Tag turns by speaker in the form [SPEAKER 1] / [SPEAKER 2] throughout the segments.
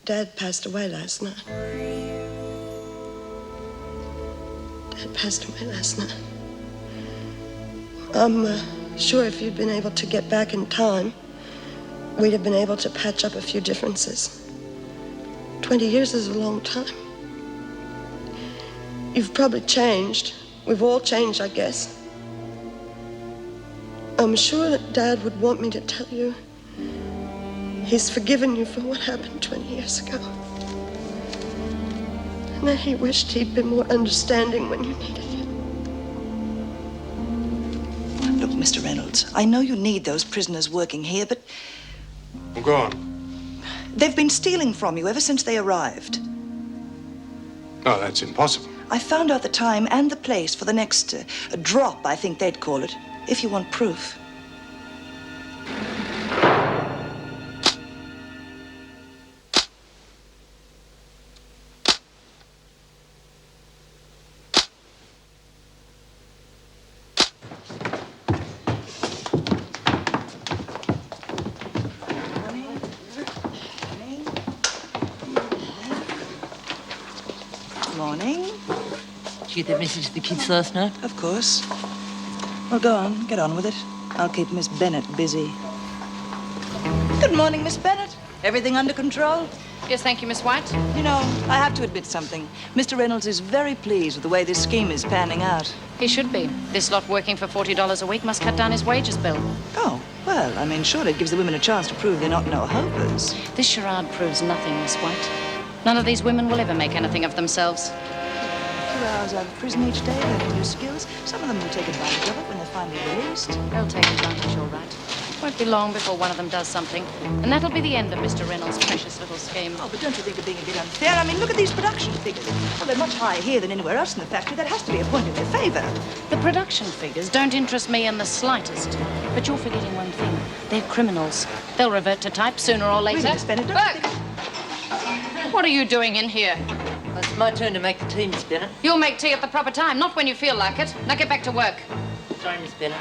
[SPEAKER 1] Dad passed away last night. Dad passed away last night. I'm sure if you'd been able to get back in time, we'd have been able to patch up a few differences. 20 years is a long time. You've probably changed. We've all changed, I guess. I'm sure that Dad would want me to tell you he's forgiven you for what happened 20 years ago. And that he wished he'd been more understanding when you needed him.
[SPEAKER 2] Look, Mr. Reynolds, I know you need those prisoners working here, but...
[SPEAKER 3] Well, go on.
[SPEAKER 2] They've been stealing from you ever since they arrived.
[SPEAKER 3] No, that's impossible.
[SPEAKER 2] I found out the time and the place for the next drop, I think they'd call it, if you want proof. Morning.
[SPEAKER 4] Did you get that message to the kids last night?
[SPEAKER 2] Of course. Well, go on. Get on with it. I'll keep Miss Bennett busy. Good morning, Miss Bennett. Everything under control?
[SPEAKER 5] Yes, thank you, Miss White.
[SPEAKER 2] You know, I have to admit something. Mr. Reynolds is very pleased with the way this scheme is panning out.
[SPEAKER 5] He should be. This lot working for $40 a week must cut down his wages bill.
[SPEAKER 2] Oh, well, I mean, sure, it gives the women a chance to prove they're not no-hopers.
[SPEAKER 5] This charade proves nothing, Miss White. None of these women will ever make anything of themselves.
[SPEAKER 2] A few hours out of prison each day, learning new skills. Some of them will take advantage of it when they're finally released.
[SPEAKER 5] They'll take advantage, all right. Won't be long before one of them does something. And that'll be the end of Mr. Reynolds' precious little scheme.
[SPEAKER 2] Oh, but don't you think they're being a bit unfair? I mean, look at these production figures. Well, they're much higher here than anywhere else in the factory. That has to be a point in their favor.
[SPEAKER 5] The production figures don't interest me in the slightest. But you're forgetting one thing. They're criminals. They'll revert to type sooner or later.
[SPEAKER 2] Really, Miss Bennett, don't you think...
[SPEAKER 5] What are you doing in here?
[SPEAKER 4] Well, it's my turn to make the tea, Miss Bennett.
[SPEAKER 5] You'll make tea at the proper time, not when you feel like it. Now get back to work.
[SPEAKER 4] Sorry, Miss Bennett.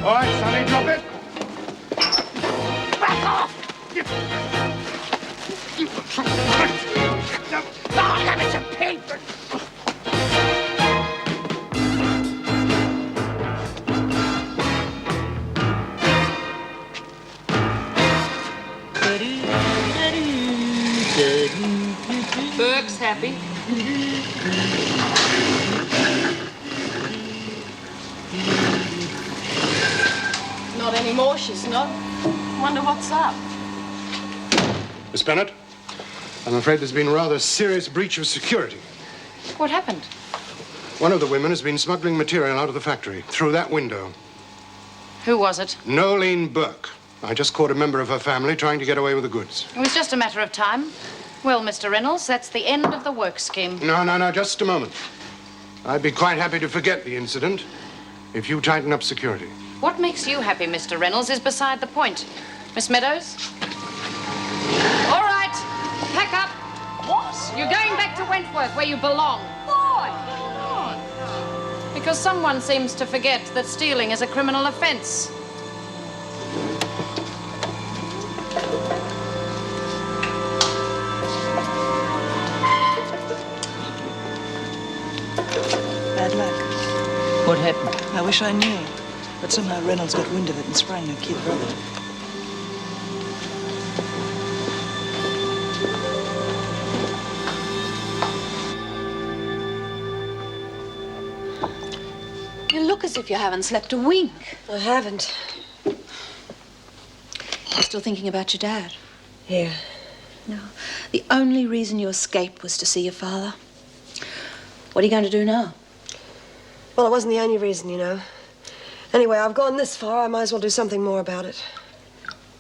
[SPEAKER 3] All right, Sonny, drop it.
[SPEAKER 6] Back off! Oh, damn it, you pig!
[SPEAKER 5] Burke's happy. Not anymore, she's not. Wonder what's up.
[SPEAKER 3] Miss Bennett, I'm afraid there's been a rather serious breach of security.
[SPEAKER 5] What happened?
[SPEAKER 3] One of the women has been smuggling material out of the factory through that window.
[SPEAKER 5] Who was it?
[SPEAKER 3] Nolene Burke. I just caught a member of her family trying to get away with the goods.
[SPEAKER 5] It was just a matter of time. Well, Mr. Reynolds, that's the end of the work scheme.
[SPEAKER 3] No, just a moment. I'd be quite happy to forget the incident if you tighten up security.
[SPEAKER 5] What makes you happy, Mr. Reynolds, is beside the point. Miss Meadows? All right, pack up. What? You're going back to Wentworth, where you belong.
[SPEAKER 6] Why?
[SPEAKER 5] Because someone seems to forget that stealing is a criminal offense.
[SPEAKER 2] Bad luck.
[SPEAKER 4] What happened?
[SPEAKER 2] I wish I knew. But somehow Reynolds got wind of it and sprang her kid brother.
[SPEAKER 7] You look as if you haven't slept a wink.
[SPEAKER 1] I haven't.
[SPEAKER 7] You're still thinking about your dad?
[SPEAKER 1] Yeah.
[SPEAKER 7] No. The only reason you escaped was to see your father. What are you going to do now?
[SPEAKER 1] Well, it wasn't the only reason, you know. Anyway, I've gone this far. I might as well do something more about it.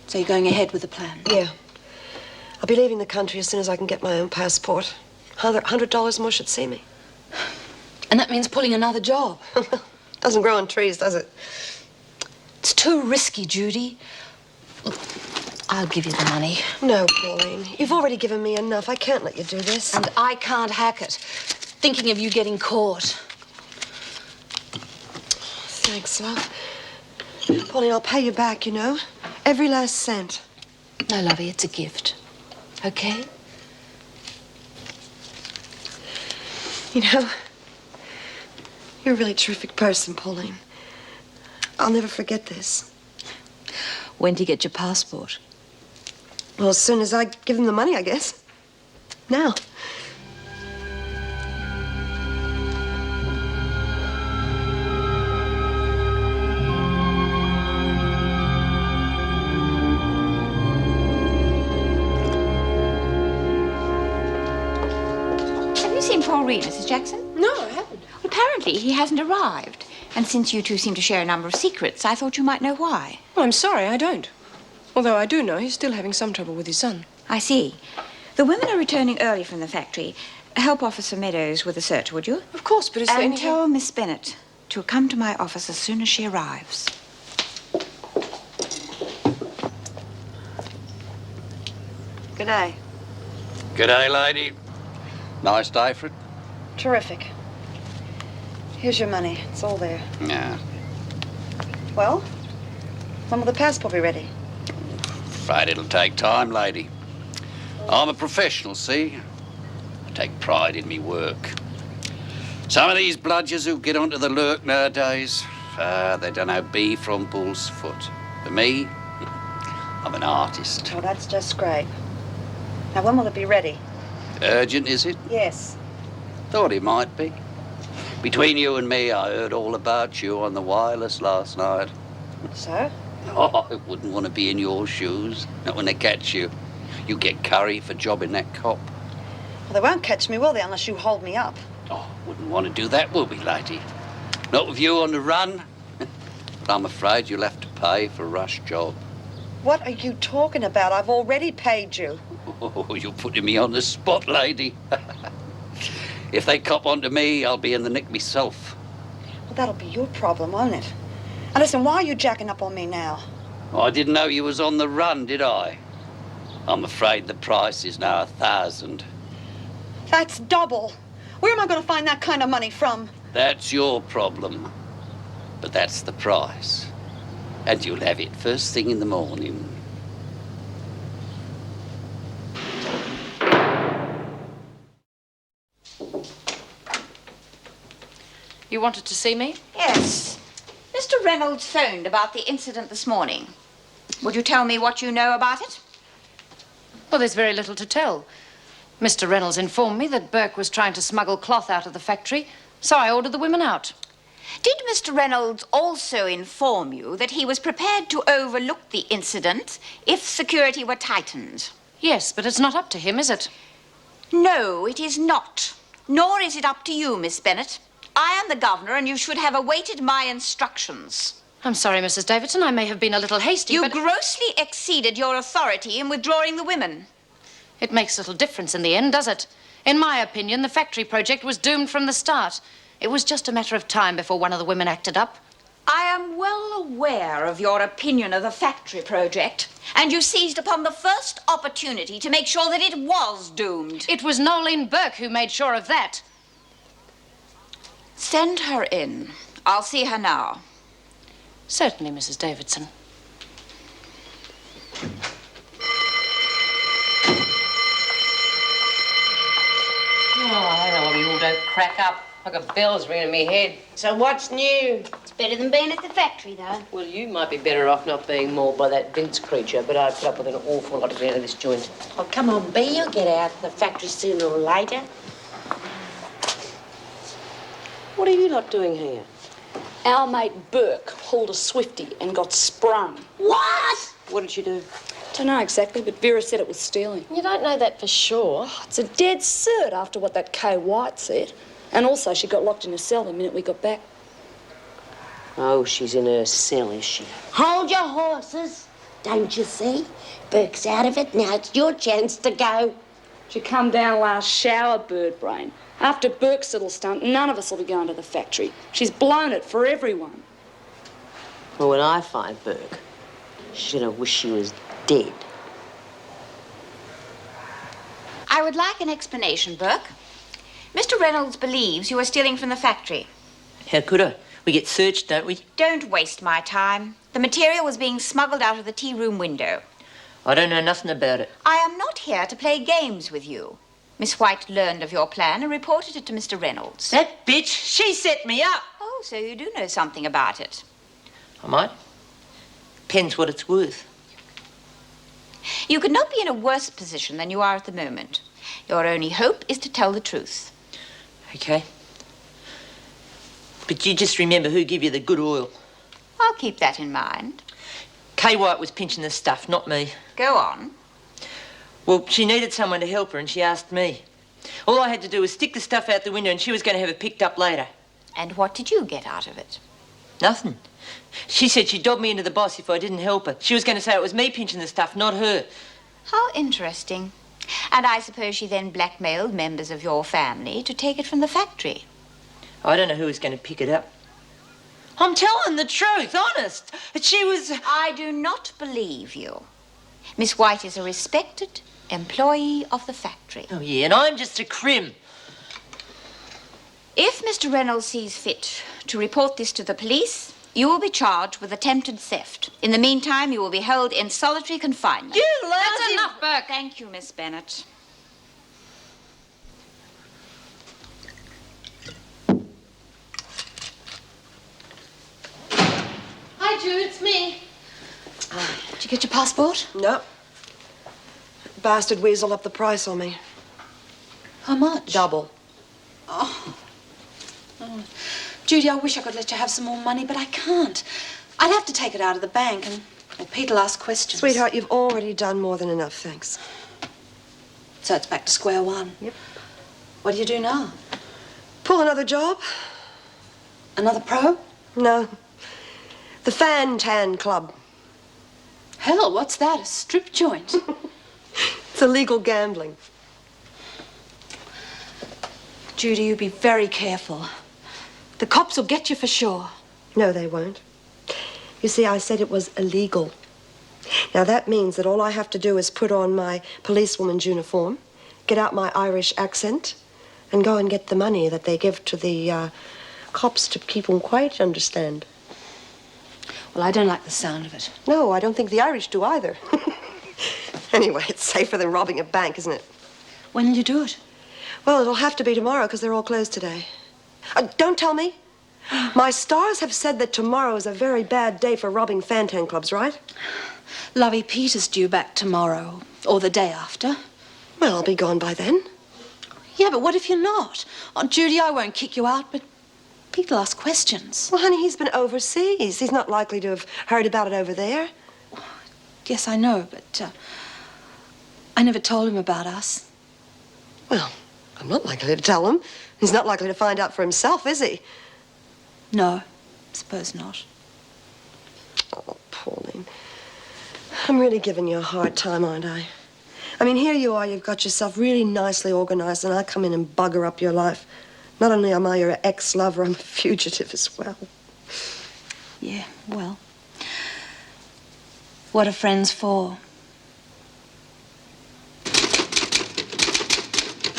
[SPEAKER 7] So you're going ahead with the plan?
[SPEAKER 1] Yeah. I'll be leaving the country as soon as I can get my own passport. $100 more should see me.
[SPEAKER 7] And that means pulling another job.
[SPEAKER 1] Doesn't grow on trees, does it?
[SPEAKER 7] It's too risky, Judy. Look, I'll give you the money.
[SPEAKER 1] No, Pauline. You've already given me enough. I can't let you do this.
[SPEAKER 7] And I can't hack it. Thinking of you getting caught.
[SPEAKER 1] Thanks, love. Pauline, I'll pay you back, you know. Every last cent.
[SPEAKER 7] No, lovey, it's a gift. Okay?
[SPEAKER 1] You know, you're a really terrific person, Pauline. I'll never forget this.
[SPEAKER 7] When do you get your passport?
[SPEAKER 1] Well, as soon as I give them the money, I guess. Now.
[SPEAKER 8] Have you seen Paul Reed, Mrs. Jackson?
[SPEAKER 1] No, I haven't.
[SPEAKER 8] Apparently, he hasn't arrived. And since you two seem to share a number of secrets, I thought you might know why.
[SPEAKER 9] Well, I'm sorry, I don't. Although I do know he's still having some trouble with his son.
[SPEAKER 8] I see. The women are returning early from the factory. Help Officer Meadows with the search, would you?
[SPEAKER 9] Of course, but is there
[SPEAKER 8] And
[SPEAKER 9] anything...
[SPEAKER 8] tell Miss Bennett to come to my office as soon as she arrives.
[SPEAKER 2] Good day.
[SPEAKER 6] Good day, lady. Nice day for it.
[SPEAKER 2] Terrific. Here's your money. It's all there.
[SPEAKER 6] Yeah.
[SPEAKER 2] Well, when will the passport be ready?
[SPEAKER 6] Afraid it'll take time, lady. I'm a professional, see? I take pride in me work. Some of these bludgers who get onto the lurk nowadays, they don't know B from bull's foot. For me, I'm an artist.
[SPEAKER 2] Oh, that's just great. Now, when will it be ready?
[SPEAKER 6] Urgent, is it?
[SPEAKER 2] Yes.
[SPEAKER 6] Thought it might be. Between you and me, I heard all about you on the wireless last night.
[SPEAKER 2] So?
[SPEAKER 6] Oh, I wouldn't want to be in your shoes. Not when they catch you. You get curry for jobbing that cop.
[SPEAKER 2] Well, they won't catch me, will they, unless you hold me up?
[SPEAKER 6] Oh, wouldn't want to do that, will we, lady? Not with you on the run. But I'm afraid you'll have to pay for a rush job.
[SPEAKER 2] What are you talking about? I've already paid you.
[SPEAKER 6] Oh, you're putting me on the spot, lady. If they cop onto me, I'll be in the nick myself.
[SPEAKER 2] Well, that'll be your problem, won't it? And listen, why are you jacking up on me now?
[SPEAKER 6] Oh, I didn't know you was on the run, did I? I'm afraid the price is now 1,000.
[SPEAKER 2] That's double. Where am I going to find that kind of money from?
[SPEAKER 6] That's your problem. But that's the price. And you'll have it first thing in the morning.
[SPEAKER 5] You wanted to see me?
[SPEAKER 8] Yes. Mr. Reynolds phoned about the incident this morning. Would you tell me what you know about it?
[SPEAKER 5] Well, there's very little to tell. Mr. Reynolds informed me that Burke was trying to smuggle cloth out of the factory, so I ordered the women out.
[SPEAKER 8] Did Mr. Reynolds also inform you that he was prepared to overlook the incident if security were tightened?
[SPEAKER 5] Yes, but it's not up to him, is it?
[SPEAKER 8] No, it is not. Nor is it up to you, Miss Bennett. I am the governor, and you should have awaited my instructions.
[SPEAKER 5] I'm sorry, Mrs. Davidson. I may have been a little hasty,
[SPEAKER 8] You
[SPEAKER 5] but
[SPEAKER 8] grossly exceeded your authority in withdrawing the women.
[SPEAKER 5] it makes little difference in the end, does it? In my opinion, the factory project was doomed from the start. It was just a matter of time before one of the women acted up.
[SPEAKER 8] I am well aware of your opinion of the factory project, and you seized upon the first opportunity to make sure that it was doomed.
[SPEAKER 5] It was Nolene Burke who made sure of that.
[SPEAKER 8] Send her in. I'll see her now.
[SPEAKER 5] Certainly, Mrs. Davidson.
[SPEAKER 4] Oh, I don't know why we all don't crack up. Like a bell's ringing in my head.
[SPEAKER 10] So what's new?
[SPEAKER 11] It's better than being at the factory, though.
[SPEAKER 4] Well, you might be better off not being mauled by that Vince creature, but I put up with an awful lot to get out of this joint.
[SPEAKER 10] Oh, come on, Bea. You'll get out of the factory sooner or later. What are you lot doing here?
[SPEAKER 11] Our mate Burke hauled a Swifty and got sprung.
[SPEAKER 10] What?
[SPEAKER 4] What did you do?
[SPEAKER 11] Don't know exactly, but Vera said it was stealing.
[SPEAKER 10] You don't know that for sure.
[SPEAKER 11] It's a dead cert after what that Kay White said. And also, she got locked in a cell the minute we got back.
[SPEAKER 10] Oh, she's in her cell, is she? Hold your horses. Don't you see? Burke's out of it. Now it's your chance to go.
[SPEAKER 11] She come down last shower, bird brain. After Burke's little stunt, none of us will be going to the factory. She's blown it for everyone.
[SPEAKER 10] Well, when I find Burke, she's gonna wish she was dead.
[SPEAKER 8] I would like an explanation, Burke. Mr. Reynolds believes you are stealing from the factory.
[SPEAKER 12] How could I? We get searched, don't we?
[SPEAKER 8] Don't waste my time. The material was being smuggled out of the tea room window.
[SPEAKER 12] I don't know nothing about it.
[SPEAKER 8] I am not here to play games with you. Miss White learned of your plan and reported it to Mr. Reynolds.
[SPEAKER 12] That bitch, she set me up.
[SPEAKER 8] Oh, so you do know something about it.
[SPEAKER 12] I might. Depends what it's worth.
[SPEAKER 8] You could not be in a worse position than you are at the moment. Your only hope is to tell the truth.
[SPEAKER 12] Okay. But you just remember who give you the good oil.
[SPEAKER 8] I'll keep that in mind.
[SPEAKER 12] Kay White was pinching the stuff, not me.
[SPEAKER 8] Go on.
[SPEAKER 12] Well, she needed someone to help her and she asked me. All I had to do was stick the stuff out the window and she was going to have it picked up later.
[SPEAKER 8] And what did you get out of it?
[SPEAKER 12] Nothing. She said she'd dob me into the boss if I didn't help her. She was going to say it was me pinching the stuff, not her.
[SPEAKER 8] How interesting. And I suppose she then blackmailed members of your family to take it from the factory.
[SPEAKER 12] I don't know who was going to pick it up. I'm telling the truth, honest. She was...
[SPEAKER 8] I do not believe you. Miss White is a respected employee of the factory.
[SPEAKER 12] Oh, yeah, and I'm just a crim.
[SPEAKER 8] If Mr. Reynolds sees fit to report this to the police, you will be charged with attempted theft. In the meantime, you will be held in solitary confinement.
[SPEAKER 12] You lousy...
[SPEAKER 5] That's enough, Burke.
[SPEAKER 8] Thank you, Miss Bennett.
[SPEAKER 7] Hi, Jude, it's me.
[SPEAKER 11] Did you get your passport?
[SPEAKER 1] No. Bastard weaseled up the price on me.
[SPEAKER 11] How much?
[SPEAKER 1] Double.
[SPEAKER 11] Oh. Judy, I wish I could let you have some more money, but I can't. I'd have to take it out of the bank and Pete'll ask questions.
[SPEAKER 1] Sweetheart, you've already done more than enough, thanks.
[SPEAKER 11] So it's back to square one?
[SPEAKER 1] Yep.
[SPEAKER 11] What do you do now?
[SPEAKER 1] Pull another job.
[SPEAKER 11] Another pro?
[SPEAKER 1] No. The Fan Tan Club.
[SPEAKER 11] Hell, what's that? A strip joint?
[SPEAKER 1] It's illegal gambling.
[SPEAKER 11] Judy, you be very careful. The cops will get you for sure.
[SPEAKER 1] No, they won't. You see, I said it was illegal. Now, that means that all I have to do is put on my policewoman's uniform, get out my Irish accent, and go and get the money that they give to the cops to keep them quiet, you understand?
[SPEAKER 11] Well, I don't like the sound of it.
[SPEAKER 1] No, I don't think the Irish do either. Anyway, it's safer than robbing a bank, isn't it?
[SPEAKER 11] When will you do it?
[SPEAKER 1] Well, it'll have to be tomorrow because they're all closed today. Don't tell me. My stars have said that tomorrow is a very bad day for robbing Fantan clubs, right?
[SPEAKER 11] Lovey Peter's due back tomorrow, or the day after.
[SPEAKER 1] Well, I'll be gone by then.
[SPEAKER 11] Yeah, but what if you're not? Oh, Judy, I won't kick you out, but Pete'll ask questions.
[SPEAKER 1] Well, honey, he's been overseas. He's not likely to have heard about it over there.
[SPEAKER 11] Yes, I know, but I never told him about us.
[SPEAKER 1] Well, I'm not likely to tell him. He's not likely to find out for himself, is he?
[SPEAKER 11] No, suppose not.
[SPEAKER 1] Oh, Pauline. I'm really giving you a hard time, aren't I? I mean, here you are, you've got yourself really nicely organized, and I come in and bugger up your life. Not only am I your ex-lover, I'm a fugitive as well.
[SPEAKER 11] Yeah, well, what are friends for?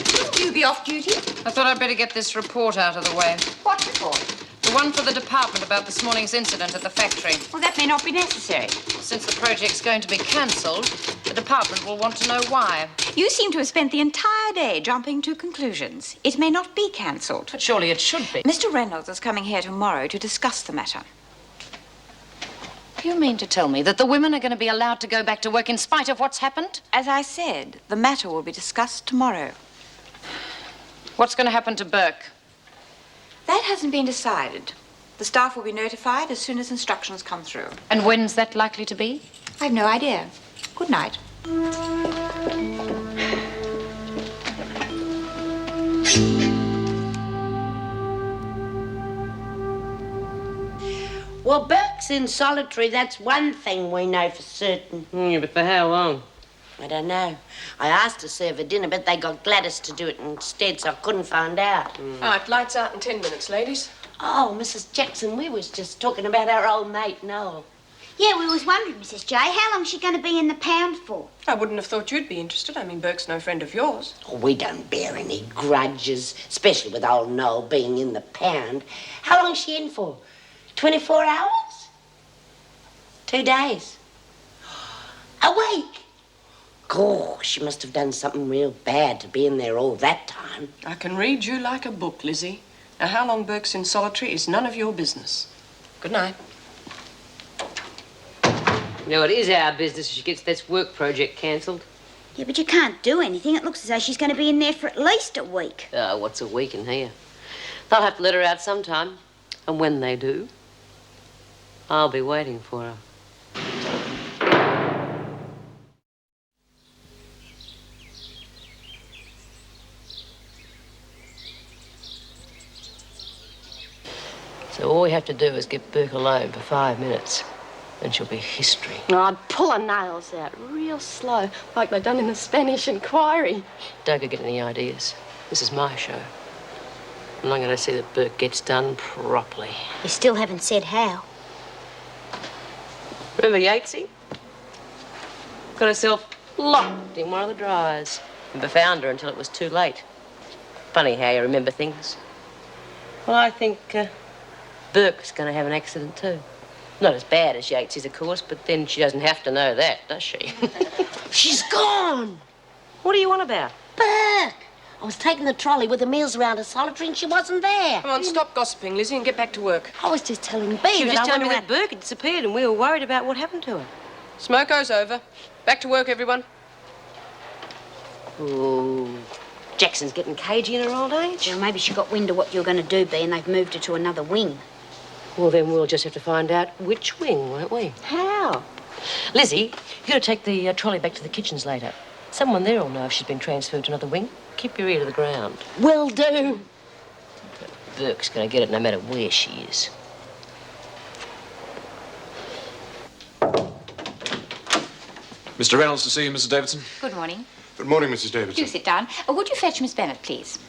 [SPEAKER 8] Shouldn't you be off duty?
[SPEAKER 5] I thought I'd better get this report out of the way.
[SPEAKER 8] What report?
[SPEAKER 5] The one for the department about this morning's incident at the factory.
[SPEAKER 8] Well, that may not be necessary.
[SPEAKER 5] Since the project's going to be cancelled, the department will want to know why.
[SPEAKER 8] You seem to have spent the entire day jumping to conclusions. It may not be cancelled.
[SPEAKER 5] But surely it should be.
[SPEAKER 8] Mr. Reynolds is coming here tomorrow to discuss the matter.
[SPEAKER 5] You mean to tell me that the women are going to be allowed to go back to work in spite of what's happened?
[SPEAKER 8] As I said, the matter will be discussed tomorrow.
[SPEAKER 5] What's going to happen to Burke?
[SPEAKER 8] That hasn't been decided. The staff will be notified as soon as instructions come through.
[SPEAKER 5] And when's that likely to be?
[SPEAKER 8] I've no idea. Good night.
[SPEAKER 10] Well, Burke's in solitary, that's one thing we know for certain.
[SPEAKER 4] Yeah, but for how long?
[SPEAKER 10] I don't know. I asked to serve her dinner, but they got Gladys to do it instead, so I couldn't find out.
[SPEAKER 9] All right, lights out in 10 minutes, ladies.
[SPEAKER 10] Oh, Mrs. Jackson, we was just talking about our old mate, Noel.
[SPEAKER 8] Yeah, we was wondering, Mrs. J, how long's she going to be in the pound for?
[SPEAKER 9] I wouldn't have thought you'd be interested. I mean, Burke's no friend of yours.
[SPEAKER 10] Oh, we don't bear any grudges, especially with old Noel being in the pound. How long's she in for? 24 hours? 2 days? A week? Gosh, she must have done something real bad to be in there all that time.
[SPEAKER 9] I can read you like a book, Lizzie. Now, how long Burke's in solitary is none of your business. Good night.
[SPEAKER 4] You know, it is our business if she gets this work project cancelled.
[SPEAKER 8] Yeah, but you can't do anything. It looks as though she's going to be in there for at least a week.
[SPEAKER 4] Oh, what's a week in here? They'll have to let her out sometime. And when they do, I'll be waiting for her. So all we have to do is get Burke alone for 5 minutes, and she'll be history.
[SPEAKER 1] Oh, I'd pull her nails out real slow, like they done in the Spanish Inquiry.
[SPEAKER 4] Don't go get any ideas. This is my show. And I'm going to see that Burke gets done properly.
[SPEAKER 8] You still haven't said how.
[SPEAKER 4] Remember Yatesy? Got herself locked in one of the dryers. Never found her until it was too late. Funny how you remember things. Well, I think Burke's going to have an accident too. Not as bad as Yatesy's, of course, but then she doesn't have to know that, does she?
[SPEAKER 10] She's gone.
[SPEAKER 4] What are you on about?
[SPEAKER 10] Burke! I was taking the trolley with the meals around her solitary and she wasn't there.
[SPEAKER 9] Come on, stop gossiping, Lizzie, and get back to work.
[SPEAKER 10] I was just telling Bea
[SPEAKER 4] She was
[SPEAKER 10] that
[SPEAKER 4] just
[SPEAKER 10] I
[SPEAKER 4] telling me
[SPEAKER 10] went
[SPEAKER 4] that Burke had disappeared and we were worried about what happened to her.
[SPEAKER 9] Smoko's over. Back to work, everyone.
[SPEAKER 4] Ooh, Jackson's getting cagey in her old age.
[SPEAKER 8] Well, maybe she got wind of what you were going to do, Bea, and they've moved her to another wing.
[SPEAKER 4] Well, then we'll just have to find out which wing, won't we?
[SPEAKER 10] How?
[SPEAKER 4] Lizzie, you've got to take the trolley back to the kitchens later. Someone there will know if she's been transferred to another wing. Keep your ear to the ground.
[SPEAKER 10] Will do.
[SPEAKER 4] Burke's going to get it no matter where she is.
[SPEAKER 13] Mr. Reynolds to see you, Mrs. Davidson.
[SPEAKER 8] Good morning.
[SPEAKER 3] Good morning, Mrs. Davidson.
[SPEAKER 8] Do sit down. Would you fetch Miss Bennett, please?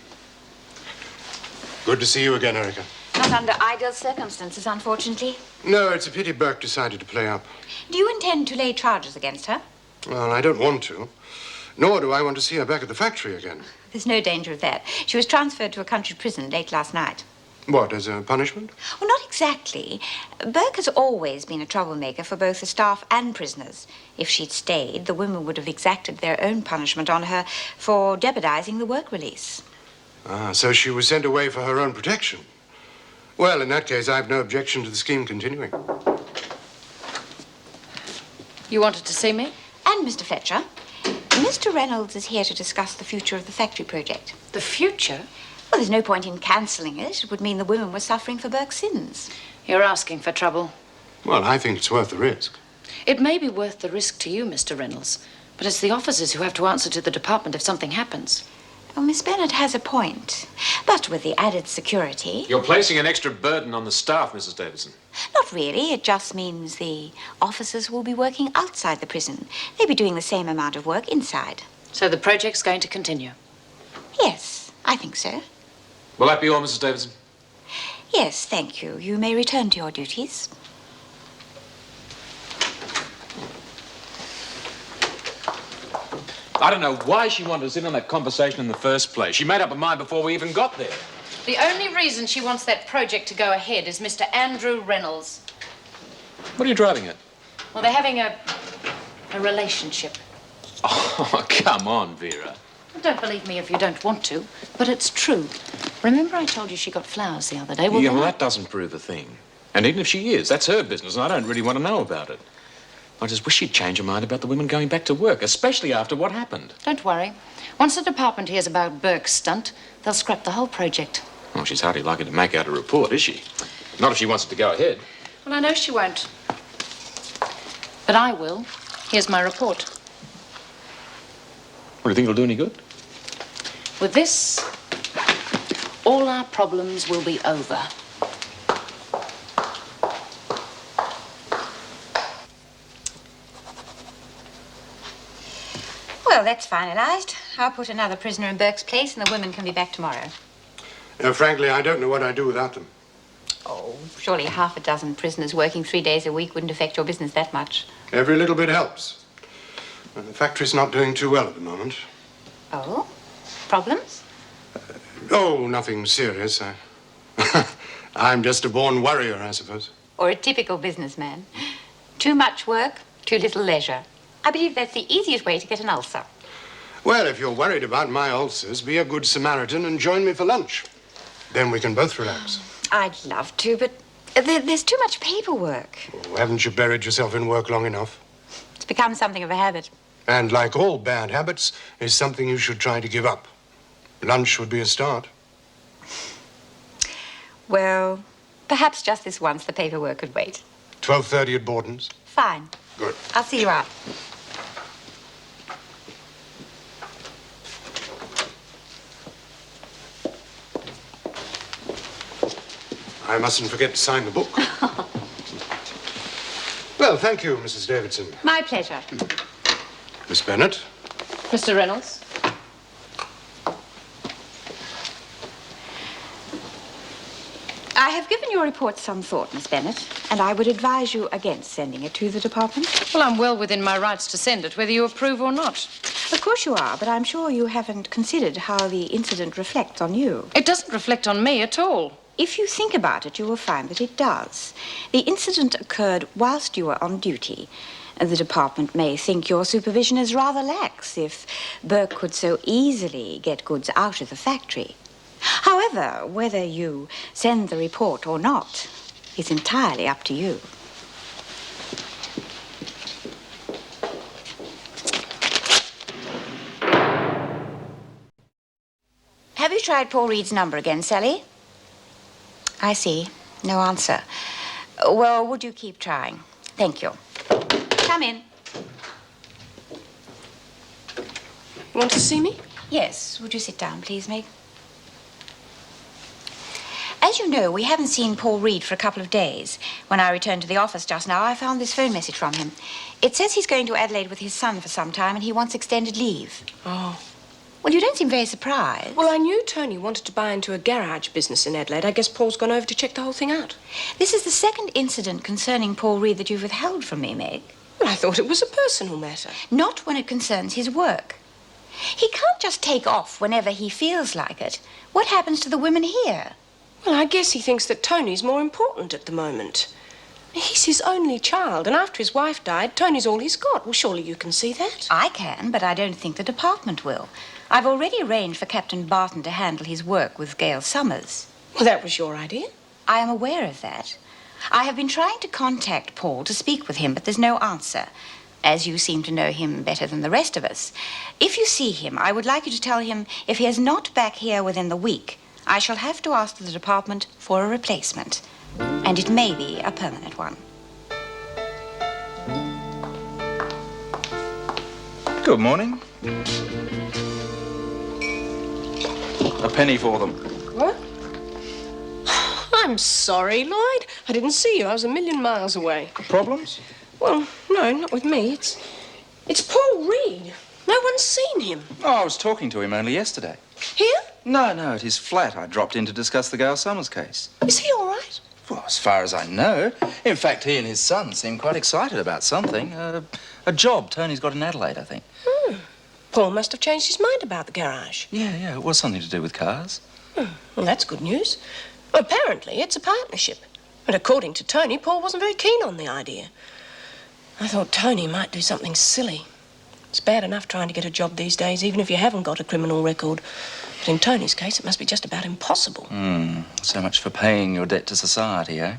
[SPEAKER 3] Good to see you again, Erica.
[SPEAKER 8] Not under ideal circumstances, unfortunately.
[SPEAKER 3] No, it's a pity Burke decided to play up.
[SPEAKER 8] Do you intend to lay charges against her?
[SPEAKER 3] Well, I don't want to. Nor do I want to see her back at the factory again.
[SPEAKER 8] There's no danger of that. She was transferred to a country prison late last night.
[SPEAKER 3] What, as a punishment?
[SPEAKER 8] Well, not exactly. Burke has always been a troublemaker for both the staff and prisoners. If she'd stayed, the women would have exacted their own punishment on her for jeopardizing the work release.
[SPEAKER 3] Ah, so she was sent away for her own protection. Well, in that case, I have no objection to the scheme continuing.
[SPEAKER 5] You wanted to see me?
[SPEAKER 8] And Mr. Fletcher. Mr. Reynolds is here to discuss the future of the factory project.
[SPEAKER 5] The future?
[SPEAKER 8] Well, there's no point in cancelling it. It would mean the women were suffering for Burke's sins.
[SPEAKER 5] You're asking for trouble.
[SPEAKER 3] Well, I think it's worth the risk.
[SPEAKER 5] It may be worth the risk to you, Mr. Reynolds, but it's the officers who have to answer to the department if something happens.
[SPEAKER 8] Well, Miss Bennett has a point. But with the added security...
[SPEAKER 13] You're placing an extra burden on the staff, Mrs. Davidson.
[SPEAKER 8] Not really. It just means the officers will be working outside the prison. They'll be doing the same amount of work inside.
[SPEAKER 5] So the project's going to continue?
[SPEAKER 8] Yes, I think so.
[SPEAKER 13] Will that be all, Mrs. Davidson?
[SPEAKER 8] Yes, thank you. You may return to your duties.
[SPEAKER 13] I don't know why she wanted us in on that conversation in the first place. She made up her mind before we even got there.
[SPEAKER 5] The only reason she wants that project to go ahead is Mr. Andrew Reynolds.
[SPEAKER 13] What are you driving at?
[SPEAKER 5] Well, they're having a relationship.
[SPEAKER 13] Oh, come on, Vera.
[SPEAKER 5] Don't believe me if you don't want to, but it's true. Remember I told you she got flowers the other day? Well,
[SPEAKER 13] Yeah,
[SPEAKER 5] then
[SPEAKER 13] well, that doesn't prove a thing. And even if she is, that's her business, and I don't really want to know about it. I just wish she'd change her mind about the women going back to work, especially after what happened.
[SPEAKER 5] Don't worry. Once the department hears about Burke's stunt, they'll scrap the whole project.
[SPEAKER 13] Well, she's hardly likely to make out a report, is she? Not if she wants it to go ahead.
[SPEAKER 5] Well, I know she won't. But I will. Here's my report.
[SPEAKER 13] Well, do you think it'll do any good?
[SPEAKER 5] With this, all our problems will be over.
[SPEAKER 8] Well, that's finalised. I'll put another prisoner in Burke's place and the women can be back tomorrow.
[SPEAKER 3] Frankly, I don't know what I'd do without them.
[SPEAKER 8] Oh, surely half a dozen prisoners working 3 days a week wouldn't affect your business that much.
[SPEAKER 3] Every little bit helps. And the factory's not doing too well at the moment.
[SPEAKER 8] Oh? Problems?
[SPEAKER 3] Oh, nothing serious. I'm just a born worrier, I suppose.
[SPEAKER 8] Or a typical businessman. Too much work, too little leisure. I believe that's the easiest way to get an ulcer.
[SPEAKER 3] Well, if you're worried about my ulcers, be a good Samaritan and join me for lunch. Then we can both relax.
[SPEAKER 8] I'd love to, but there's too much paperwork.
[SPEAKER 3] Oh, haven't you buried yourself in work long enough?
[SPEAKER 8] It's become something of a habit.
[SPEAKER 3] And like all bad habits, is something you should try to give up. Lunch would be a start.
[SPEAKER 8] Well, perhaps just this once the paperwork could wait.
[SPEAKER 3] 12:30 at Borden's?
[SPEAKER 8] Fine.
[SPEAKER 3] Good.
[SPEAKER 8] I'll see you out.
[SPEAKER 3] I mustn't forget to sign the book. Well, thank you, Mrs. Davidson.
[SPEAKER 8] My pleasure.
[SPEAKER 3] Miss Bennett?
[SPEAKER 5] Mr. Reynolds?
[SPEAKER 8] I have given your report some thought, Miss Bennett, and I would advise you against sending it to the department.
[SPEAKER 5] Well, I'm well within my rights to send it, whether you approve or not.
[SPEAKER 8] Of course you are, but I'm sure you haven't considered how the incident reflects on you.
[SPEAKER 5] It doesn't reflect on me at all.
[SPEAKER 8] If you think about it, you will find that it does. The incident occurred whilst you were on duty. The department may think your supervision is rather lax if Burke could so easily get goods out of the factory. However, whether you send the report or not is entirely up to you. Have you tried Paul Reed's number again, Sally? I see. No answer. Well, would you keep trying? Thank you. Come in.
[SPEAKER 9] You want to see me?
[SPEAKER 8] Yes. Would you sit down, please, Meg? As you know, we haven't seen Paul Reed for a couple of days. When I returned to the office just now, I found this phone message from him. It says he's going to Adelaide with his son for some time and he wants extended leave.
[SPEAKER 9] Oh.
[SPEAKER 8] Well, you don't seem very surprised.
[SPEAKER 9] Well, I knew Tony wanted to buy into a garage business in Adelaide. I guess Paul's gone over to check the whole thing out.
[SPEAKER 8] This is the second incident concerning Paul Reed that you've withheld from me, Meg.
[SPEAKER 9] Well, I thought it was a personal matter.
[SPEAKER 8] Not when it concerns his work. He can't just take off whenever he feels like it. What happens to the women here?
[SPEAKER 9] Well, I guess he thinks that Tony's more important at the moment. He's his only child, and after his wife died, Tony's all he's got. Well, surely you can see that.
[SPEAKER 8] I can, but I don't think the department will. I've already arranged for Captain Barton to handle his work with Gail Summers.
[SPEAKER 9] Well, that was your idea.
[SPEAKER 8] I am aware of that. I have been trying to contact Paul to speak with him, but there's no answer, as you seem to know him better than the rest of us. If you see him, I would like you to tell him if he is not back here within the week, I shall have to ask the department for a replacement, and it may be a permanent one.
[SPEAKER 14] Good morning. A penny for them.
[SPEAKER 9] What? I'm sorry, Lloyd. I didn't see you. I was a million miles away.
[SPEAKER 14] Problems?
[SPEAKER 9] Well, no, not with me. It's Paul Reed. No one's seen him.
[SPEAKER 14] Oh, I was talking to him only yesterday.
[SPEAKER 9] Here?
[SPEAKER 14] No, at his flat. I dropped in to discuss the Gail Summers case.
[SPEAKER 9] Is he all right?
[SPEAKER 14] Well, as far as I know. In fact, he and his son seem quite excited about something. A job Tony's got in Adelaide, I think.
[SPEAKER 9] Paul must have changed his mind about the garage.
[SPEAKER 14] Yeah, it was something to do with cars.
[SPEAKER 9] Well, that's good news. Well, apparently, it's a partnership. And according to Tony, Paul wasn't very keen on the idea. I thought Tony might do something silly. It's bad enough trying to get a job these days, even if you haven't got a criminal record. But in Tony's case, it must be just about impossible.
[SPEAKER 14] So much for paying your debt to society, eh?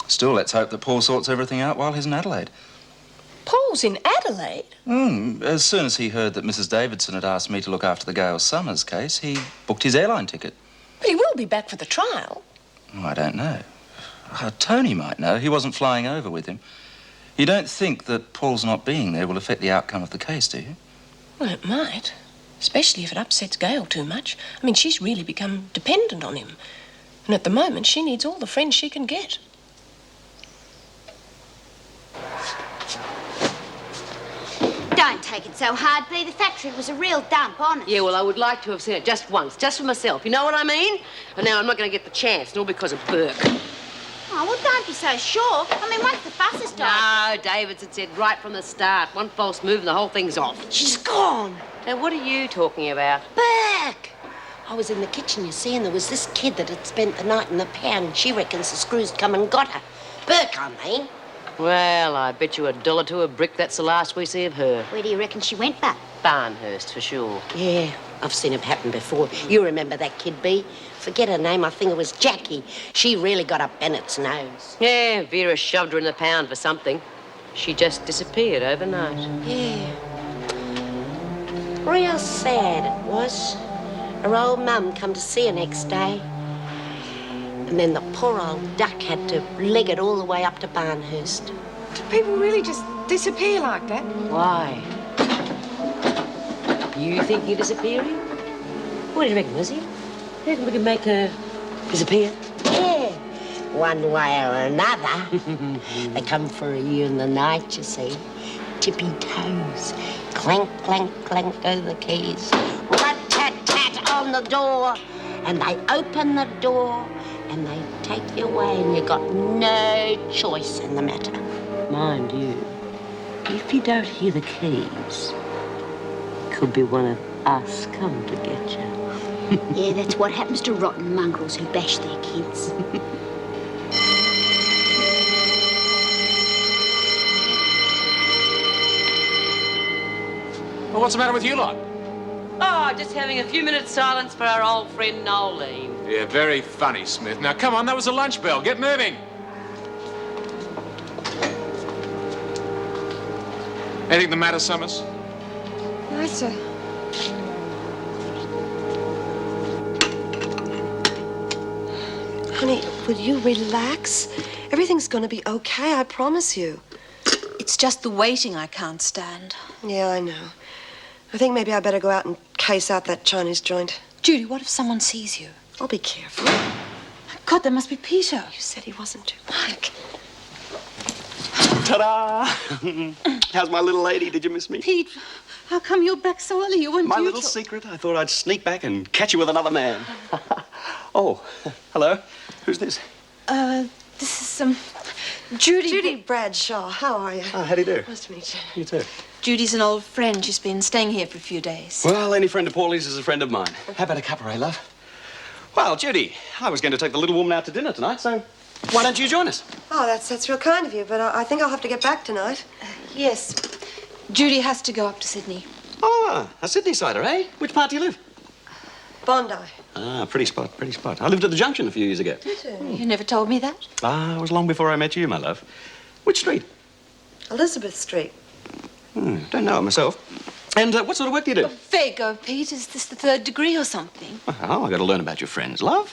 [SPEAKER 14] Still, let's hope that Paul sorts everything out while he's in Adelaide.
[SPEAKER 9] Paul's in Adelaide?
[SPEAKER 14] As soon as he heard that Mrs. Davidson had asked me to look after the Gail Summers case, he booked his airline ticket.
[SPEAKER 9] But he will be back for the trial.
[SPEAKER 14] Oh, I don't know. Tony might know. He wasn't flying over with him. You don't think that Paul's not being there will affect the outcome of the case, do you?
[SPEAKER 9] Well, it might. Especially if it upsets Gail too much. I mean, she's really become dependent on him. And at the moment, she needs all the friends she can get.
[SPEAKER 15] Don't take it so hard, Bea. The factory was a real dump, honest.
[SPEAKER 4] Yeah, well, I would like to have seen it just once, just for myself. You know what I mean? And now I'm not going to get the chance, and all because of Burke.
[SPEAKER 15] Well, don't be so sure. I mean, once the fuss has died...
[SPEAKER 4] No, Davidson said right from the start. One false move and the whole thing's off.
[SPEAKER 10] She's gone.
[SPEAKER 4] Now, what are you talking about?
[SPEAKER 10] Burke! I was in the kitchen, you see, and there was this kid that had spent the night in the pound. She reckons the screws come and got her. Burke, I mean.
[SPEAKER 4] Well, I bet you $1 to a brick that's the last we see of her.
[SPEAKER 15] Where do you reckon she went, Buck?
[SPEAKER 4] Barnhurst, for sure.
[SPEAKER 10] Yeah, I've seen it happen before. You remember that kid, Bee? Forget her name, I think it was Jackie. She really got up Bennett's nose.
[SPEAKER 4] Yeah, Vera shoved her in the pound for something. She just disappeared overnight.
[SPEAKER 10] Yeah. Real sad it was. Her old mum come to see her next day. And then the poor old duck had to leg it all the way up to Barnhurst.
[SPEAKER 16] Do people really just disappear like that?
[SPEAKER 4] Why? You think you're disappearing? What do you reckon, Lizzie? You reckon we can make her disappear?
[SPEAKER 10] Yeah, one way or another. They come for you in the night, you see. Tippy toes. Clank, clank, clank go the keys. Rat-tat-tat on the door. And they open the door and they take you away and you got no choice in the matter.
[SPEAKER 4] Mind you, if you don't hear the keys, could be one of us come to get you.
[SPEAKER 15] Yeah, that's what happens to rotten mongrels who bash their kids.
[SPEAKER 13] Well, what's the matter with you lot?
[SPEAKER 4] Oh, just having a few minutes silence for our old friend Nolene.
[SPEAKER 13] Yeah, very funny, Smith. Now, come on, that was the lunch bell. Get moving. Anything the matter, Summers?
[SPEAKER 16] No, sir.
[SPEAKER 1] Honey, will you relax? Everything's going to be okay, I promise you.
[SPEAKER 7] It's just the waiting I can't stand.
[SPEAKER 1] Yeah, I know. I think maybe I better go out and case out that Chinese joint.
[SPEAKER 7] Judy, what if someone sees you?
[SPEAKER 1] I'll be careful.
[SPEAKER 7] God, that must be Peter.
[SPEAKER 1] You said he wasn't too Mike.
[SPEAKER 17] Ta-da! How's my little lady? Did you miss me?
[SPEAKER 7] Pete, how come you're back so early? You weren't
[SPEAKER 17] My
[SPEAKER 7] due
[SPEAKER 17] little
[SPEAKER 7] till-
[SPEAKER 17] secret. I thought I'd sneak back and catch you with another man. Oh, hello. Who's this?
[SPEAKER 7] This is, Judy.
[SPEAKER 1] Judy Bradshaw, how are you?
[SPEAKER 17] Oh, how do you do?
[SPEAKER 1] Nice to meet you.
[SPEAKER 17] You too.
[SPEAKER 7] Judy's an old friend. She's been staying here for a few days.
[SPEAKER 17] Well, any friend of Paulie's is a friend of mine. How about a cuppa, eh, love? Well, Judy, I was going to take the little woman out to dinner tonight, so why don't you join us?
[SPEAKER 1] Oh, that's real kind of you, but I think I'll have to get back tonight.
[SPEAKER 7] Yes. Judy has to go up to Sydney.
[SPEAKER 17] Ah, a Sydney-sider, eh? Which part do you live?
[SPEAKER 1] Bondi.
[SPEAKER 17] Ah, pretty spot, pretty spot. I lived at the Junction a few years ago.
[SPEAKER 7] You never told me that.
[SPEAKER 17] Ah, it was long before I met you, my love. Which street?
[SPEAKER 1] Elizabeth Street.
[SPEAKER 17] Don't know it myself. And what sort of work do you do?
[SPEAKER 7] Fair go, Pete. Is this the 3rd degree or something?
[SPEAKER 17] Oh, I got to learn about your friends, love.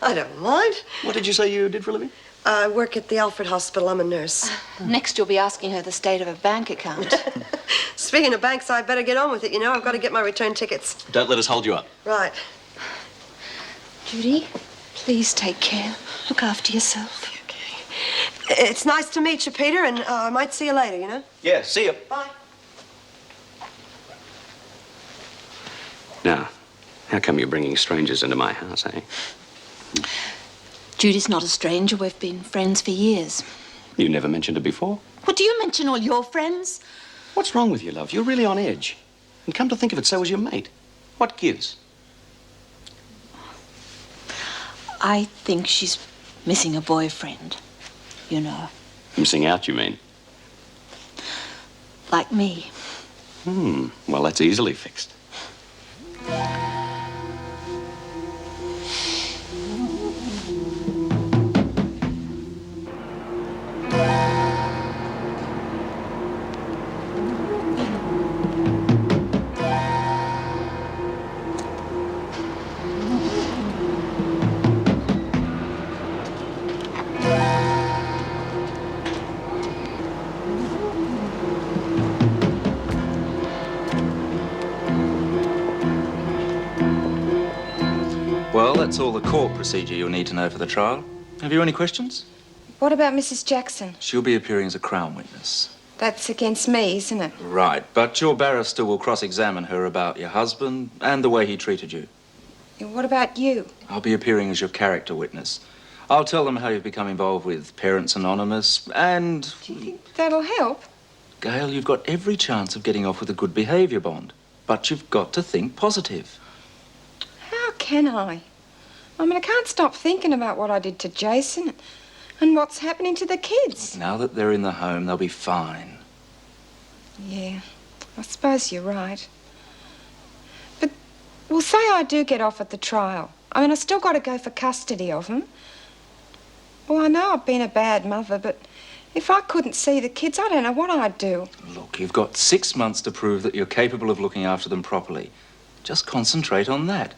[SPEAKER 1] I don't mind.
[SPEAKER 17] What did you say you did for a living?
[SPEAKER 1] I work at the Alfred Hospital. I'm a nurse.
[SPEAKER 7] Next, you'll be asking her the state of her bank account.
[SPEAKER 1] Speaking of banks, I better get on with it, you know. I've got to get my return tickets.
[SPEAKER 17] Don't let us hold you up.
[SPEAKER 1] Right.
[SPEAKER 7] Judy, please take care. Look after yourself.
[SPEAKER 1] Okay. It's nice to meet you, Peter, and I might see you later, you know?
[SPEAKER 17] Yeah, see you.
[SPEAKER 1] Bye.
[SPEAKER 17] Now, how come you're bringing strangers into my house, eh?
[SPEAKER 7] Judy's not a stranger. We've been friends for years.
[SPEAKER 17] You never mentioned it before.
[SPEAKER 7] What, do you mention all your friends?
[SPEAKER 17] What's wrong with you, love? You're really on edge. And come to think of it, so is your mate. What gives?
[SPEAKER 7] I think she's missing a boyfriend. You know,
[SPEAKER 17] Missing out, you mean?
[SPEAKER 7] like me.
[SPEAKER 17] Well, that's easily fixed.
[SPEAKER 14] Well, that's all the court procedure you'll need to know for the trial. Have you any questions?
[SPEAKER 16] What about Mrs. Jackson?
[SPEAKER 14] She'll be appearing as a Crown witness.
[SPEAKER 16] That's against me, isn't it?
[SPEAKER 14] Right, but your barrister will cross-examine her about your husband and the way he treated you.
[SPEAKER 16] What about you?
[SPEAKER 14] I'll be appearing as your character witness. I'll tell them how you've become involved with Parents Anonymous, and...
[SPEAKER 16] Do you think that'll help?
[SPEAKER 14] Gail, you've got every chance of getting off with a good behaviour bond. But you've got to think positive.
[SPEAKER 16] How can I? I mean, I can't stop thinking about what I did to Jason and what's happening to the kids.
[SPEAKER 14] Now that they're in the home, they'll be fine.
[SPEAKER 16] Yeah, I suppose you're right. But, well, say I do get off at the trial. I mean, I still got to go for custody of them. Well, I know I've been a bad mother, but if I couldn't see the kids, I don't know what I'd do.
[SPEAKER 14] Look, you've got 6 months to prove that you're capable of looking after them properly. Just concentrate on that.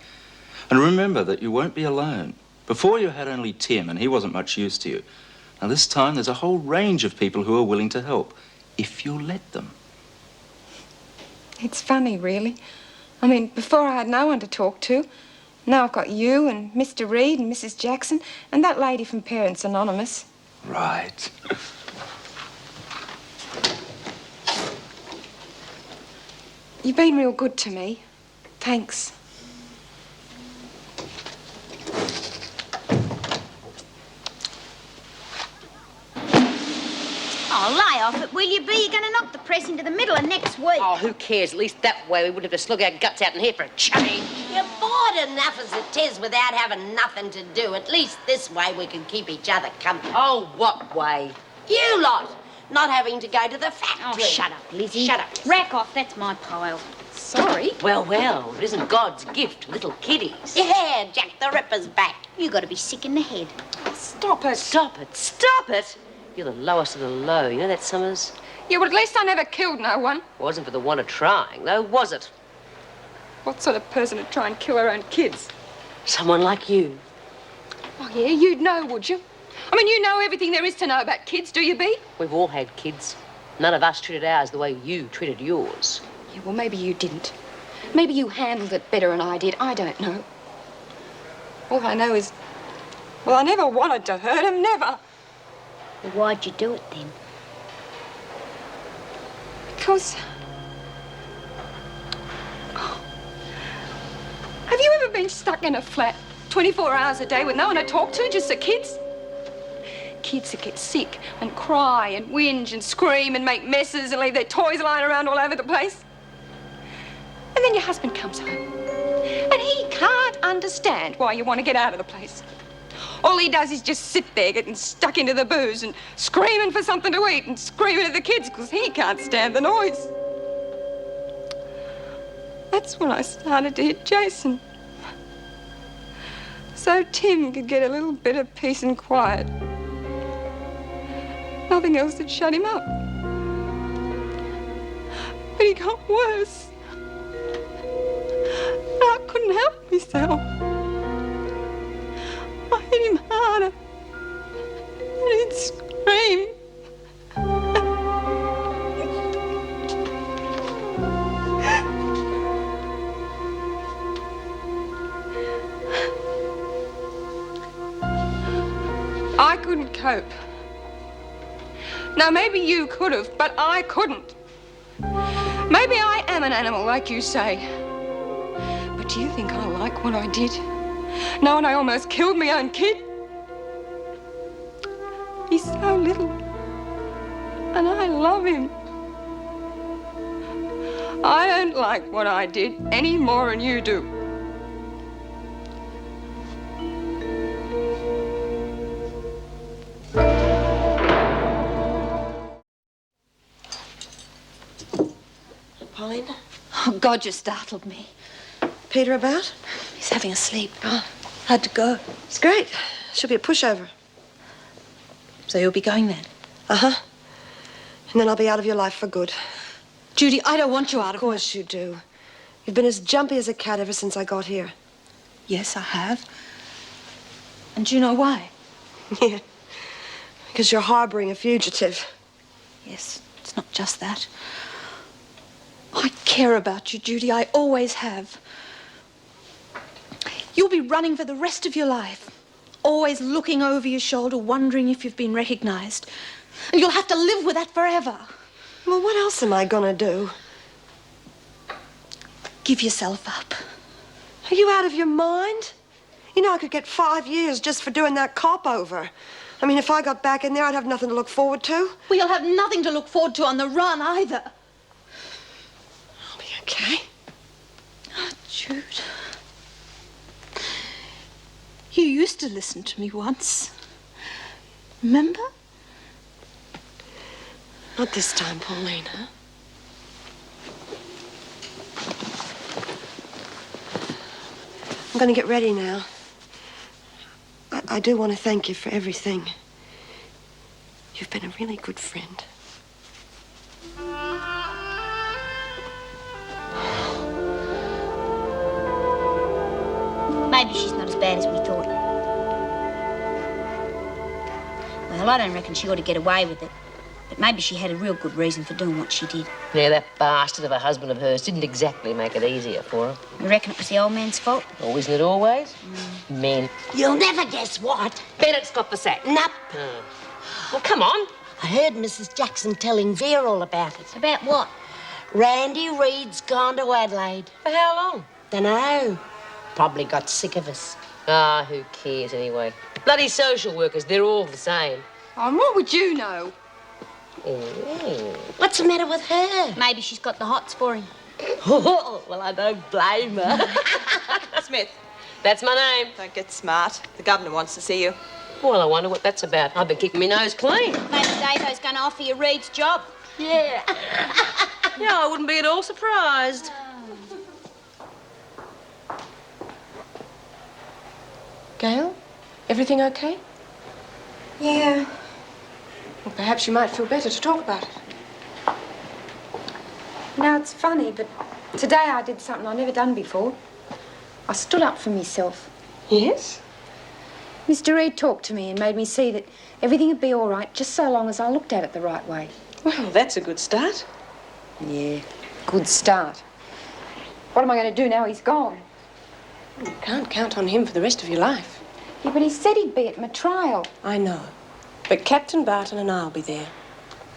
[SPEAKER 14] And remember that you won't be alone. Before you had only Tim, and he wasn't much use to you. Now this time there's a whole range of people who are willing to help, if you'll let them.
[SPEAKER 16] It's funny, really. I mean, before I had no one to talk to. Now I've got you and Mr. Reed and Mrs. Jackson and that lady from Parents Anonymous.
[SPEAKER 14] Right.
[SPEAKER 16] You've been real good to me. Thanks.
[SPEAKER 15] Oh, lay off it, will you be? You're going to knock the press into the middle of next week.
[SPEAKER 4] Oh, who cares? At least that way we wouldn't have to slug our guts out in here for a change.
[SPEAKER 10] You're bored enough as it is without having nothing to do. At least this way we can keep each other company.
[SPEAKER 4] Oh, what way?
[SPEAKER 10] You lot. Not having to go to the factory.
[SPEAKER 15] Oh, shut up, Lizzie.
[SPEAKER 10] Shut up.
[SPEAKER 15] Rack off, that's my pile. Sorry.
[SPEAKER 4] Well, well, it isn't God's gift to little kiddies.
[SPEAKER 10] Yeah, Jack the Ripper's back.
[SPEAKER 15] You got to be sick in the head.
[SPEAKER 4] Stop it. Stop it. Stop it. You're the lowest of the low. You know that, Summers?
[SPEAKER 16] Yeah, well, at least I never killed no one.
[SPEAKER 4] Wasn't for the want of trying, though, was it?
[SPEAKER 16] What sort of person would try and kill her own kids?
[SPEAKER 4] Someone like you.
[SPEAKER 16] Oh, yeah, you'd know, would you? I mean, you know everything there is to know about kids, do you, Bee?
[SPEAKER 4] We've all had kids. None of us treated ours the way you treated yours.
[SPEAKER 16] Yeah, well, maybe you didn't. Maybe you handled it better than I did. I don't know. All I know is, well, I never wanted to hurt him, never.
[SPEAKER 15] Well, why'd you do it then?
[SPEAKER 16] Because... Have you ever been stuck in a flat 24 hours a day with no one to talk to, just the kids? Kids that get sick and cry and whinge and scream and make messes and leave their toys lying around all over the place. And then your husband comes home and he can't understand why you want to get out of the place. All he does is just sit there getting stuck into the booze and screaming for something to eat and screaming at the kids because he can't stand the noise. That's when I started to hit Jason. So Tim could get a little bit of peace and quiet. Nothing else had shut him up. But he got worse. I couldn't help myself. I hit him harder. And he'd scream. I couldn't cope. Now, maybe you could have, but I couldn't. Maybe I am an animal, like you say. But do you think I like what I did? Knowing I almost killed my own kid? He's so little. And I love him. I don't like what I did any more than you do.
[SPEAKER 1] Pauline?
[SPEAKER 7] Oh, God, you startled me.
[SPEAKER 1] Peter about?
[SPEAKER 7] He's having a sleep. Oh, had to go.
[SPEAKER 1] It's great. Should be a pushover.
[SPEAKER 7] So you'll be going then?
[SPEAKER 1] Uh-huh. And then I'll be out of your life for good.
[SPEAKER 7] Judy, I don't want you out of...
[SPEAKER 1] Of course you do. You've been as jumpy as a cat ever since I got here.
[SPEAKER 7] Yes, I have. And do you know why?
[SPEAKER 1] Yeah. Because you're harboring a fugitive.
[SPEAKER 7] Yes, it's not just that. I care about you, Judy. I always have. You'll be running for the rest of your life, always looking over your shoulder, wondering if you've been recognized. And you'll have to live with that forever.
[SPEAKER 1] Well, what else am I gonna do?
[SPEAKER 7] Give yourself up.
[SPEAKER 1] Are you out of your mind? You know, I could get 5 years just for doing that cop over. I mean, if I got back in there, I'd have nothing to look forward to.
[SPEAKER 7] Well, you'll have nothing to look forward to on the run either.
[SPEAKER 1] I'll be okay.
[SPEAKER 7] Oh, Jude. You used to listen to me once. Remember?
[SPEAKER 1] Not this time, Paulina. I'm going to get ready now. I do want to thank you for everything. You've been a really good friend.
[SPEAKER 15] Maybe she's not as bad as we thought. Well, I don't reckon she ought to get away with it. But maybe she had a real good reason for doing what she did.
[SPEAKER 4] Yeah, that bastard of a husband of hers didn't exactly make it easier for her.
[SPEAKER 15] You reckon it was the old man's fault?
[SPEAKER 4] Oh, isn't it always? Men.
[SPEAKER 10] You'll never guess what.
[SPEAKER 4] Bennett's got the sack.
[SPEAKER 10] Nope.
[SPEAKER 4] Well, come on.
[SPEAKER 10] I heard Mrs. Jackson telling Vera all about it.
[SPEAKER 15] About what?
[SPEAKER 10] Randy Reed's gone to Adelaide.
[SPEAKER 4] For how long?
[SPEAKER 10] Dunno. Probably got sick of us.
[SPEAKER 4] Ah, who cares anyway? Bloody social workers, they're all the same.
[SPEAKER 16] Oh, and what would you know?
[SPEAKER 10] What's the matter with her?
[SPEAKER 15] Maybe she's got the hots for him.
[SPEAKER 4] Oh, well, I don't blame her.
[SPEAKER 12] Smith,
[SPEAKER 4] That's my name.
[SPEAKER 12] don't get smart. The governor wants to see you.
[SPEAKER 4] Well, I wonder what that's about. I've been kicking my nose clean.
[SPEAKER 15] Maybe Davo's going to offer you Reed's job.
[SPEAKER 4] Yeah. Yeah, I wouldn't be at all surprised.
[SPEAKER 9] Gail, everything okay?
[SPEAKER 16] Yeah.
[SPEAKER 9] Well, perhaps you might feel better to talk about it.
[SPEAKER 16] Now, it's funny, but today I did something I've never done before. I stood up for myself.
[SPEAKER 9] Yes?
[SPEAKER 16] Mr. Reed talked to me and made me see that everything would be all right just so long as I looked at it the right way.
[SPEAKER 9] Well, that's a good start.
[SPEAKER 16] Yeah, good start. What am I going to do now he's gone?
[SPEAKER 9] You can't count on him for the rest of your life.
[SPEAKER 16] Yeah, but he said he'd be at my trial.
[SPEAKER 9] I know. But Captain Barton and I'll be there.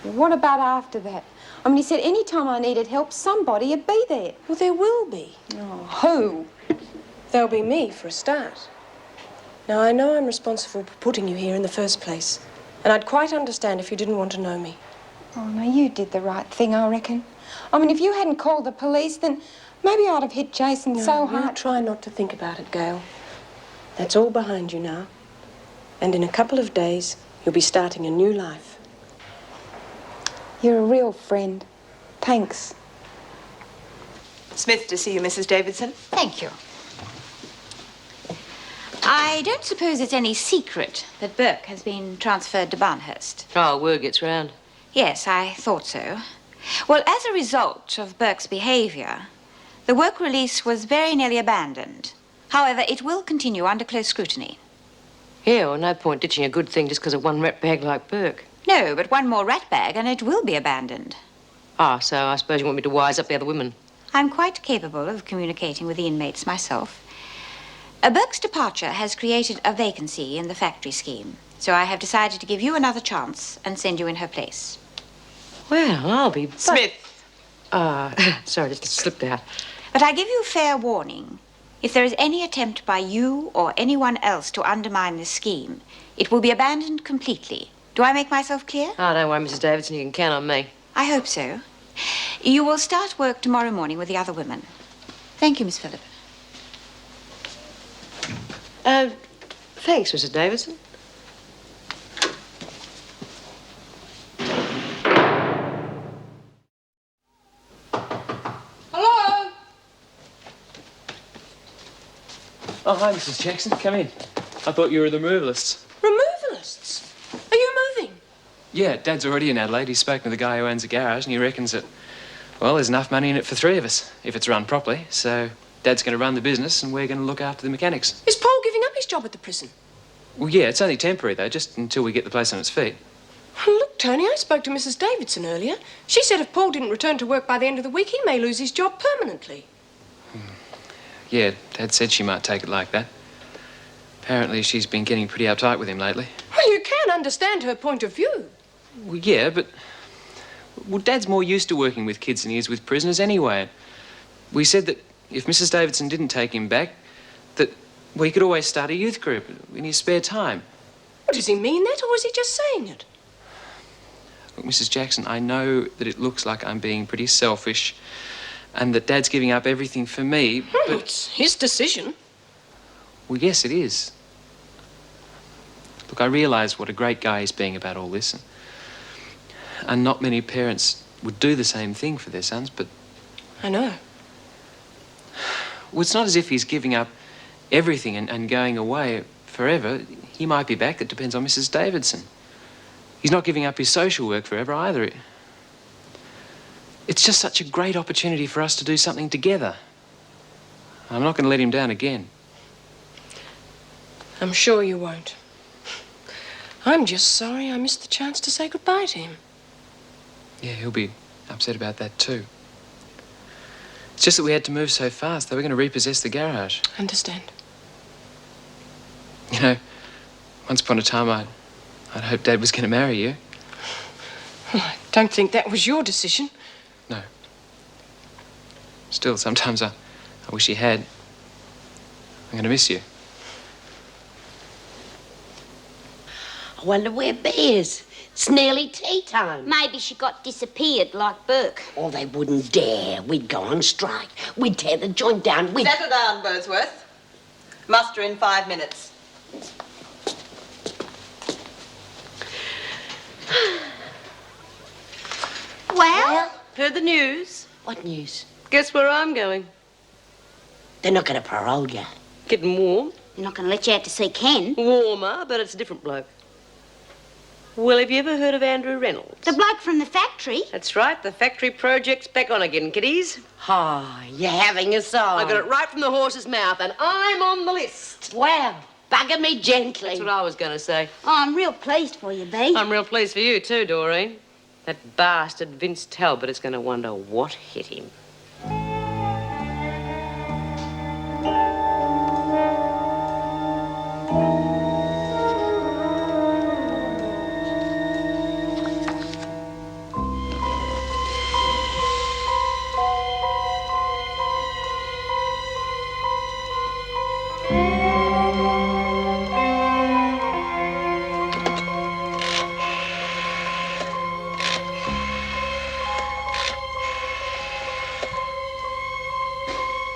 [SPEAKER 16] What about after that? I mean, he said any time I needed help, somebody would be there.
[SPEAKER 9] Well, there will be.
[SPEAKER 16] Oh, who?
[SPEAKER 9] There'll be me for a start. Now, I know I'm responsible for putting you here in the first place, and I'd quite understand if you didn't want to know me.
[SPEAKER 16] Oh, no, you did the right thing, I reckon. I mean, if you hadn't called the police, then maybe I'd have hit Jason so
[SPEAKER 9] You
[SPEAKER 16] hard.
[SPEAKER 9] try not to think about it, Gail. That's all behind you now. And in a couple of days, you'll be starting a new life.
[SPEAKER 16] You're a real friend. Thanks.
[SPEAKER 12] Smith to see you, Mrs. Davidson.
[SPEAKER 8] Thank you. I don't suppose it's any secret that Burke has been transferred to Barnhurst.
[SPEAKER 4] Oh, word gets round.
[SPEAKER 8] Yes, I thought so. Well, as a result of Burke's behavior, the work release was very nearly abandoned. However, it will continue under close scrutiny.
[SPEAKER 4] Yeah, well, no point ditching a good thing just because of one rat bag like Burke.
[SPEAKER 8] No, but one more rat bag and it will be abandoned.
[SPEAKER 4] Ah, so I suppose you want me to wise up the other women.
[SPEAKER 8] I'm quite capable of communicating with the inmates myself. Burke's departure has created a vacancy in the factory scheme, so I have decided to give you another chance and send you in her place.
[SPEAKER 4] Well, I'll be...
[SPEAKER 12] Smith.
[SPEAKER 4] Sorry, just slipped out.
[SPEAKER 8] But I give you fair warning. If there is any attempt by you or anyone else to undermine this scheme, it will be abandoned completely. Do I make myself clear?
[SPEAKER 4] Oh, don't worry, Mrs. Davidson, you can count on me.
[SPEAKER 8] I hope so. You will start work tomorrow morning with the other women. Thank you, Miss Phillip.
[SPEAKER 4] Thanks, Mrs. Davidson.
[SPEAKER 16] Hello?
[SPEAKER 18] Oh, hi, Mrs. Jackson. Come in. I thought you were the removalists.
[SPEAKER 9] Removalists? Are you moving?
[SPEAKER 18] Yeah, Dad's already in Adelaide. He's spoken to the guy who owns the garage, and he reckons that, well, there's enough money in it for 3 of us, if it's run properly. So Dad's going to run the business, and we're going to look after the mechanics.
[SPEAKER 9] Is Paul giving up his job at the prison?
[SPEAKER 18] Well, yeah, it's only temporary, though, just until we get the place on its feet.
[SPEAKER 9] Look, Tony, I spoke to Mrs. Davidson earlier. She said if Paul didn't return to work by the end of the week, he may lose his job permanently.
[SPEAKER 18] Yeah, Dad said she might take it like that. Apparently she's been getting pretty uptight with him lately.
[SPEAKER 9] Well, you can understand her point of view.
[SPEAKER 18] Well, yeah, but... Well, Dad's more used to working with kids than he is with prisoners anyway. We said that if Mrs. Davidson didn't take him back, that Well, he could always start a youth group in his spare time.
[SPEAKER 9] Well, does he mean that, or was he just saying it?
[SPEAKER 18] Look, Mrs. Jackson, I know that it looks like I'm being pretty selfish and that Dad's giving up everything for me, but...
[SPEAKER 9] It's his decision.
[SPEAKER 18] Well, yes, it is. Look, I realise what a great guy he's being about all this, and not many parents would do the same thing for their sons, but...
[SPEAKER 9] I know.
[SPEAKER 18] Well, it's not as if he's giving up everything and going away forever. He might be back. It depends on Mrs. Davidson. He's not giving up his social work forever either. It's just such a great opportunity for us to do something together. I'm not going to let him down again.
[SPEAKER 9] I'm sure you won't. I'm just sorry I missed the chance to say goodbye to him.
[SPEAKER 18] Yeah, he'll be upset about that too. It's just that we had to move so fast. They were going to repossess the garage.
[SPEAKER 9] Understand.
[SPEAKER 18] You know, once upon a time I'd hoped Dad was going to marry you.
[SPEAKER 9] Well, I don't think that was your decision.
[SPEAKER 18] No. Still, sometimes I wish he had. I'm going to miss you.
[SPEAKER 10] I wonder where Bea is. It's nearly tea time.
[SPEAKER 15] Maybe she got disappeared like Burke.
[SPEAKER 10] Oh, they wouldn't dare. We'd go on strike. We'd tear the joint down. We'd...
[SPEAKER 2] Settle down, Wordsworth. Muster in 5 minutes.
[SPEAKER 15] Well?
[SPEAKER 4] Heard the news?
[SPEAKER 10] What news?
[SPEAKER 4] Guess where I'm going?
[SPEAKER 10] They're not going to parole you.
[SPEAKER 4] Getting warm.
[SPEAKER 15] They're not going to let you out to see Ken.
[SPEAKER 4] Warmer, but it's a different bloke. Well, have you ever heard of Andrew Reynolds?
[SPEAKER 15] The bloke from the factory?
[SPEAKER 4] That's right. The factory project's back on again, kiddies.
[SPEAKER 10] Oh, you're having a song.
[SPEAKER 4] I got it right from the horse's mouth, and I'm on the list.
[SPEAKER 10] Well, bugger me gently.
[SPEAKER 4] That's what I was going to say.
[SPEAKER 15] Oh, I'm real pleased for you, Bea.
[SPEAKER 4] I'm real pleased for you too, Doreen. That bastard Vince Talbot is going to wonder what hit him.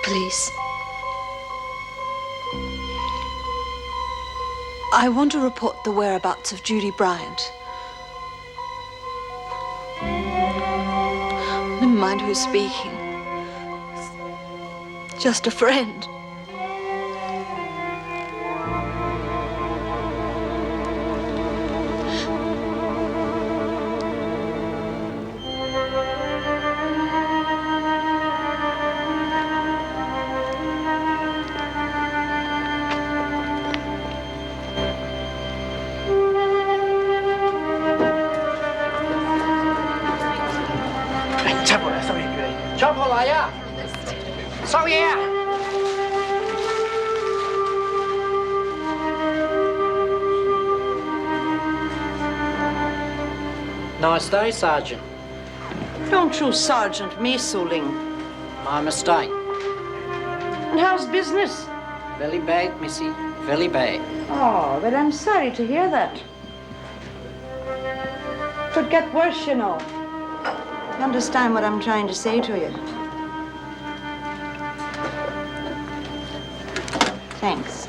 [SPEAKER 7] Please. I want to report the whereabouts of Judy Bryant. Never mind who's speaking. Just a friend.
[SPEAKER 19] Nice day, Sergeant.
[SPEAKER 2] Don't you Sergeant me, Suling.
[SPEAKER 19] My mistake.
[SPEAKER 2] And how's business?
[SPEAKER 19] Very bad, missy. Very bad.
[SPEAKER 2] Oh, but I'm sorry to hear that. Could get worse, you know. You understand what I'm trying to say to you? Thanks.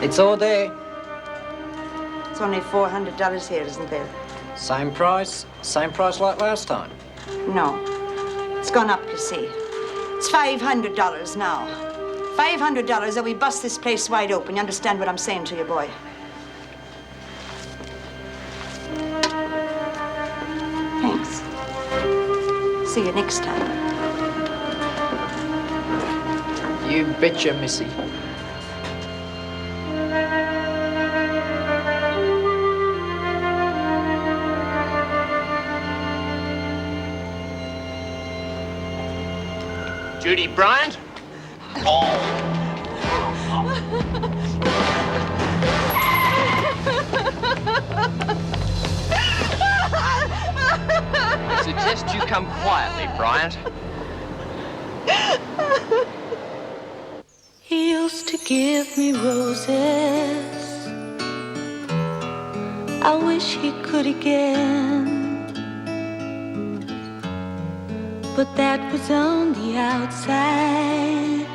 [SPEAKER 19] It's all there.
[SPEAKER 2] It's only $400 here, isn't there?
[SPEAKER 19] Same price like last time.
[SPEAKER 2] No. It's gone up, you see. It's $500 now. $500 that we bust this place wide open. You understand what I'm saying to you, boy? Thanks. See you next time.
[SPEAKER 19] You betcha, missy.
[SPEAKER 20] Judy Bryant?
[SPEAKER 21] I suggest you come quietly, Bryant.
[SPEAKER 20] He used to give me roses. I wish he could again. But that was on the outside,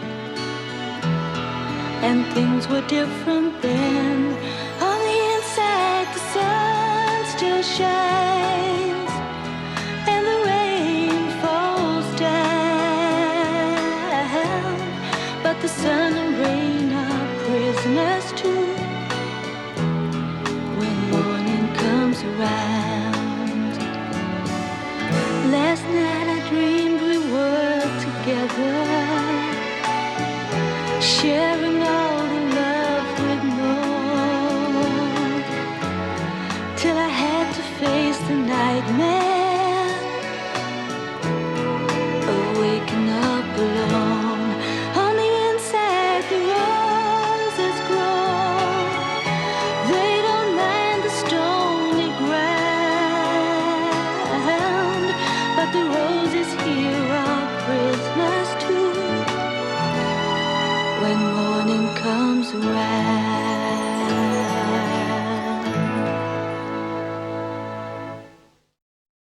[SPEAKER 20] and things were different then. On the inside, the sun still shines, and the rain falls down. But the sun and rain are prisoners too when morning comes around. Last night I dreamed we were together, sharing all the love we'd known, till I had to face the nightmare of waking up alone. On the inside, the roses grow. They don't mind the stony ground, but the roses here are prisoners too when morning comes around.